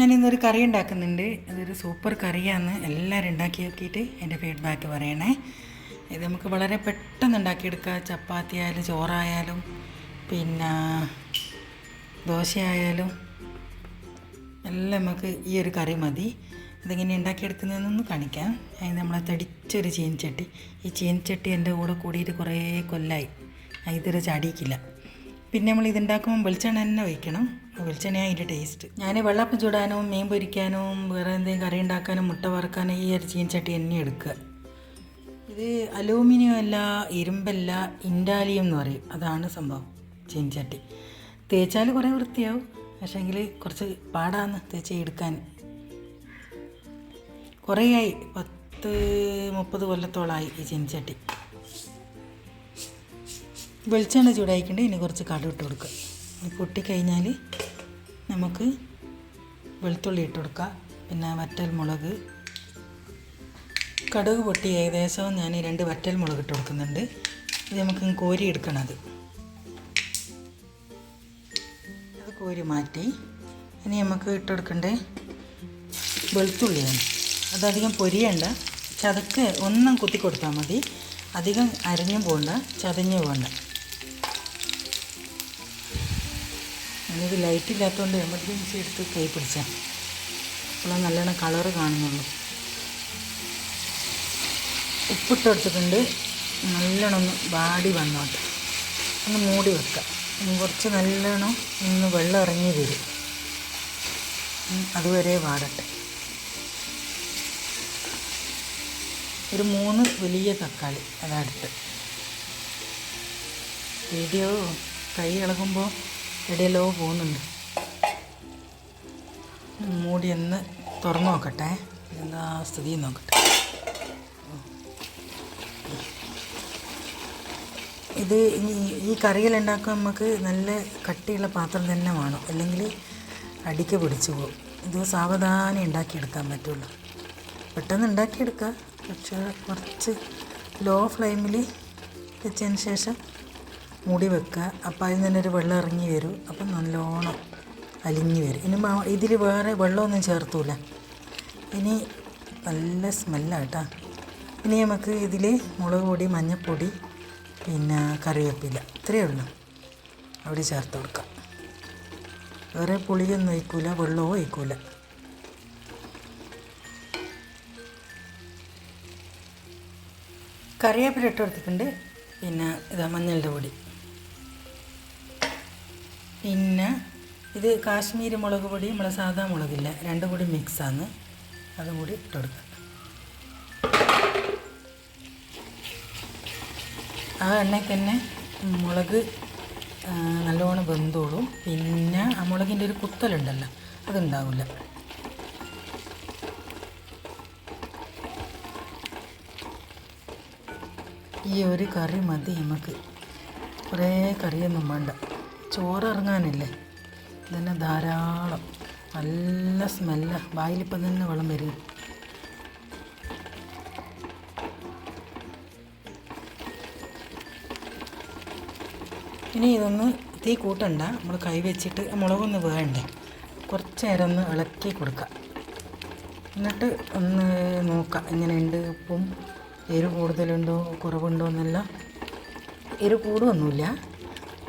ഞാനിന്നൊരു കറി ഉണ്ടാക്കുന്നുണ്ട്. അതൊരു സൂപ്പർ കറിയാണ്. എല്ലാവരും ഉണ്ടാക്കി നോക്കിയിട്ട് എൻ്റെ ഫീഡ്ബാക്ക് പറയണേ. ഇത് നമുക്ക് വളരെ പെട്ടെന്ന് ഉണ്ടാക്കിയെടുക്കാം. ചപ്പാത്തി ആയാലും ചോറായാലും പിന്നെ ദോശയായാലും എല്ലാം നമുക്ക് ഈ ഒരു കറി മതി. ഇതെങ്ങനെ ഉണ്ടാക്കിയെടുക്കുന്നതെന്നൊന്ന് കാണിക്കാം. അതിന് നമ്മളെ തടിച്ചൊരു ചീനച്ചട്ടി. ഈ ചീനച്ചട്ടി എൻ്റെ കൂടെ കൂടിയിട്ട് കുറേ കൊല്ലമായി. ഇതൊരു ചടിക്കില്ല. പിന്നെ നമ്മൾ ഇതുണ്ടാക്കുമ്പോൾ വെളിച്ചെണ്ണ തന്നെ ഒഴിക്കണം. വെളിച്ചെണ്ണയാണ് അതിൻ്റെ ടേസ്റ്റ്. ഞാൻ വെള്ളപ്പം ചൂടാനും മീൻ പൊരിക്കാനും വേറെ എന്തെങ്കിലും കറി ഉണ്ടാക്കാനും മുട്ട വറുക്കാനും ഈ ഒരു ചീനച്ചട്ടി തന്നെ എടുക്കുക. ഇത് അലൂമിനിയം അല്ല, ഇരുമ്പല്ല, ഇൻഡാലിയം എന്ന് പറയും. അതാണ് സംഭവം ചീനച്ചട്ടി. തേച്ചാൽ കുറേ വൃത്തിയാവും, പക്ഷേങ്കിൽ കുറച്ച് പാടാന്ന് തേച്ച് എടുക്കാൻ. കുറേയായി, 10-30 കൊല്ലത്തോളമായി ഈ ചീനച്ചട്ടി. വെളിച്ചെണ്ണ ചൂടായിക്കൊണ്ട് ഇനി കുറച്ച് കടുക് ഇട്ട് കൊടുക്കുക. പൊട്ടിക്കഴിഞ്ഞാൽ നമുക്ക് വെളുത്തുള്ളി ഇട്ട് കൊടുക്കുക. പിന്നെ വറ്റൽ മുളക്, കടുക് പൊട്ടി ഏകദേശം ഞാൻ 2 വറ്റൽ മുളക് ഇട്ട് കൊടുക്കുന്നുണ്ട്. ഇത് നമുക്ക് കോരി എടുക്കണം. അത് കോരി മാറ്റി ഇനി നമുക്ക് ഇട്ട് കൊടുക്കേണ്ട വെളുത്തുള്ളിയാണ്. അതധികം പൊരിയണ്ട, ചതക്ക് ഒന്നും കുത്തി കൊടുത്താൽ മതി. അധികം അരഞ്ഞും പോകണ്ട, ചതഞ്ഞു പോകണ്ട. ഞാനിത് ലൈറ്റില്ലാത്തതുകൊണ്ട് എമർജൻസി എടുത്ത് കൈ പിടിച്ചാൽ അപ്പോൾ നല്ലോണം കളറ് കാണുന്നുള്ളൂ. ഉപ്പിട്ട് കൊടുത്തിട്ടുണ്ട്. നല്ലോണം ഒന്ന് വാടി വന്നോട്ടെ, ഒന്ന് മൂടി വെക്കാം. ഇനി കുറച്ച് നല്ലോണം ഒന്ന് വെള്ളം ഇറങ്ങി വരും, അതുവരെ വാടട്ടെ. ഒരു 3 വലിയ തക്കാളി അതടുത്ത്. വീഡിയോ കൈ ഇളകുമ്പോൾ ഇടയിലോ പോകുന്നുണ്ട്. മൂടി ഒന്ന് തുറന്നു നോക്കട്ടെ, എന്താ സ്ഥിതി നോക്കട്ടെ. ഇത് ഈ കറികളുണ്ടാക്കാൻ നമുക്ക് നല്ല കട്ടിയുള്ള പാത്രം തന്നെ വേണം, അല്ലെങ്കിൽ അടിക്ക് പിടിച്ചു പോകും. ഇത് സാവധാനം ഉണ്ടാക്കിയെടുക്കാൻ പറ്റുള്ളൂ. പെട്ടെന്ന് ഉണ്ടാക്കിയെടുക്കുക, പക്ഷേ കുറച്ച് ലോ ഫ്ലെയിമിൽ വെച്ചതിന് ശേഷം മൂടി വെക്കുക. അപ്പോൾ അതിൽ നിന്നൊരു വെള്ളം ഇറങ്ങി വരും. അപ്പം നല്ലോണം അലിഞ്ഞ് വരും. ഇനി ഇതിൽ വേറെ വെള്ളമൊന്നും ചേർത്തൂല. ഇനി നല്ല സ്മെല്ലാണ് കേട്ടോ. ഇനി നമുക്ക് ഇതിൽ മുളക് പൊടി, മഞ്ഞൾപ്പൊടി, പിന്നെ കറിവേപ്പില, ഇത്രയേ ഉള്ളൂ അവിടെ ചേർത്ത് കൊടുക്കാം. വേറെ പുളിയൊന്നും ഒഴിക്കൂല, വെള്ളവും ഒഴിക്കൂല. കറിവേപ്പില ഇട്ട് കൊടുത്തിട്ടുണ്ട്. പിന്നെ ഇതാ മഞ്ഞളുടെ പൊടി, പിന്നെ ഇത് കാശ്മീരി മുളക് പൊടി, നമ്മളെ സാധാ മുളകില്ല, രണ്ടും കൂടി മിക്സാണ്. അതും കൂടി ഇട്ട് കൊടുക്കുക. ആ എണ്ണയ്ക്ക് തന്നെ മുളക് നല്ലോണം വെന്തോളും. പിന്നെ ആ മുളകിൻ്റെ ഒരു കുത്തലുണ്ടല്ലോ, അതുണ്ടാവില്ല. ഈ ഒരു കറി മതി നമുക്ക്, കുറേ കറിയൊന്നും വേണ്ട. ചോറ് ഇറങ്ങാനില്ലേ, ഇതന്നെ ധാരാളം. നല്ല സ്മെല്ലാണ്, വായിലിപ്പം തന്നെ വെള്ളം വരും. ഇനി ഇതൊന്ന് തീ കൂട്ടണ്ട, നമ്മൾ കൈ വെച്ചിട്ട് മുളകൊന്ന് വേണ്ടേ കുറച്ച് നേരം ഒന്ന് ഇളക്കി കൊടുക്കുക. എന്നിട്ട് ഒന്ന് നോക്കാം എങ്ങനെയുണ്ട്, ഉപ്പും എരിവ് കൂടുതലുണ്ടോ കുറവുണ്ടോ എന്നെല്ലാം. എരിവ് കൂടുമൊന്നുമില്ല.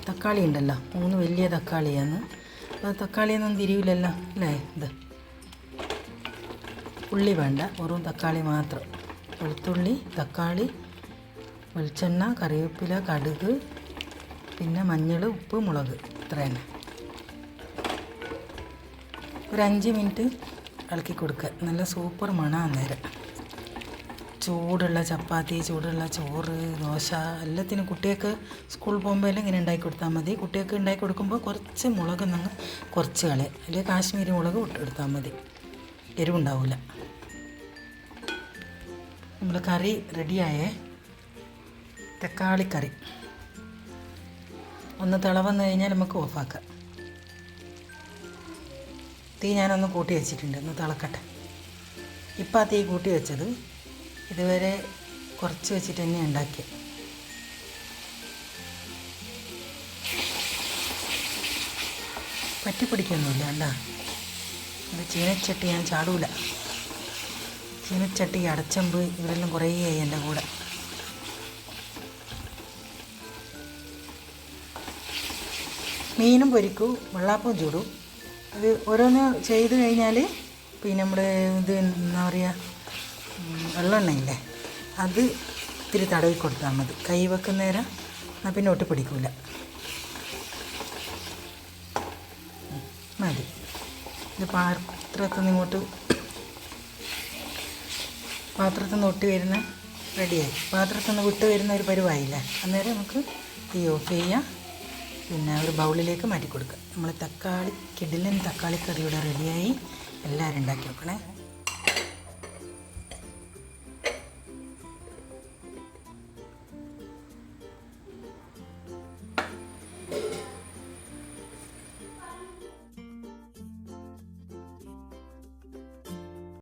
തക്കാളി ഉണ്ടല്ലോ, 3 വലിയ തക്കാളിയാണ്. അപ്പോൾ തക്കാളിയൊന്നും തിരിയില്ലല്ലോ അല്ലേ. ഇത് ഉള്ളി വേണ്ട, വെറും തക്കാളി മാത്രം. വെളുത്തുള്ളി, തക്കാളി, വെളിച്ചെണ്ണ, കറിവേപ്പില, കടുക്, പിന്നെ മഞ്ഞൾ, ഉപ്പ്, മുളക്, ഇത്ര തന്നെ. ഒരു 5 മിനിറ്റ് ഇളക്കി കൊടുക്കുക. നല്ല സൂപ്പർ മണമാണ് നേരം. ചൂടുള്ള ചപ്പാത്തി, ചൂടുള്ള ചോറ്, ദോശ എല്ലാത്തിനും കുട്ടികൾക്ക് സ്കൂളിൽ പോകുമ്പോൾ എല്ലാം ഇങ്ങനെ ഉണ്ടാക്കി കൊടുത്താൽ മതി. കുട്ടികൾക്ക് ഉണ്ടാക്കി കൊടുക്കുമ്പോൾ കുറച്ച് മുളക് നിങ്ങൾ കുറച്ച് കളയുക, അല്ലെങ്കിൽ കാശ്മീരി മുളക് ഇട്ടെടുത്താൽ മതി, എരിവുണ്ടാവില്ല. നമ്മൾ കറി റെഡിയായേ. തക്കാളിക്കറി ഒന്ന് തിളവന്ന് കഴിഞ്ഞാൽ നമുക്ക് ഓഫാക്കാം. തീ ഞാനൊന്ന് കൂട്ടി വെച്ചിട്ടുണ്ട്, ഒന്ന് തിളക്കട്ടെ. ഇപ്പം ആ തീ കൂട്ടി വെച്ചത് ഇതുവരെ കുറച്ച് വെച്ചിട്ട് തന്നെ ഉണ്ടാക്കിയത്. പറ്റിപ്പിടിക്കൊന്നുമില്ല കണ്ടാ, ഇത് ചീനച്ചട്ടി ഞാൻ ചാടൂല. ചീനച്ചട്ടി, അടച്ചമ്പ് ഇവരെല്ലാം കുറേ ആയി എൻ്റെ കൂടെ. മീനും പൊരിക്കും, വെള്ളാപ്പവും ചൂടും. ഇത് ഓരോന്ന് ചെയ്ത് കഴിഞ്ഞാൽ പിന്നെ നമ്മൾ ഇത് എന്താ പറയുക, വെള്ളമെണ്ണയില്ലേ അത് ഇത്തിരി തടവി കൊടുത്താൽ മതി. കൈ വെക്കുന്ന നേരം എന്നാൽ പിന്നെ ഒട്ടി പിടിക്കില്ല. മതി. ഇത് പാത്രത്തിൽ നിന്ന് ഒട്ടി വരുന്ന റെഡിയായി. പാത്രത്തിൽ നിന്ന് വിട്ട് വരുന്ന ഒരു പരുവായില്ലേ, അന്നേരം നമുക്ക് തീ ഓഫ് ചെയ്യാം. പിന്നെ ഒരു ബൗളിലേക്ക് മാറ്റി കൊടുക്കുക. നമ്മൾ കിടിലൻ തക്കാളി കറി ഇവിടെ റെഡിയായി. എല്ലാവരും ഉണ്ടാക്കി വെക്കണേ.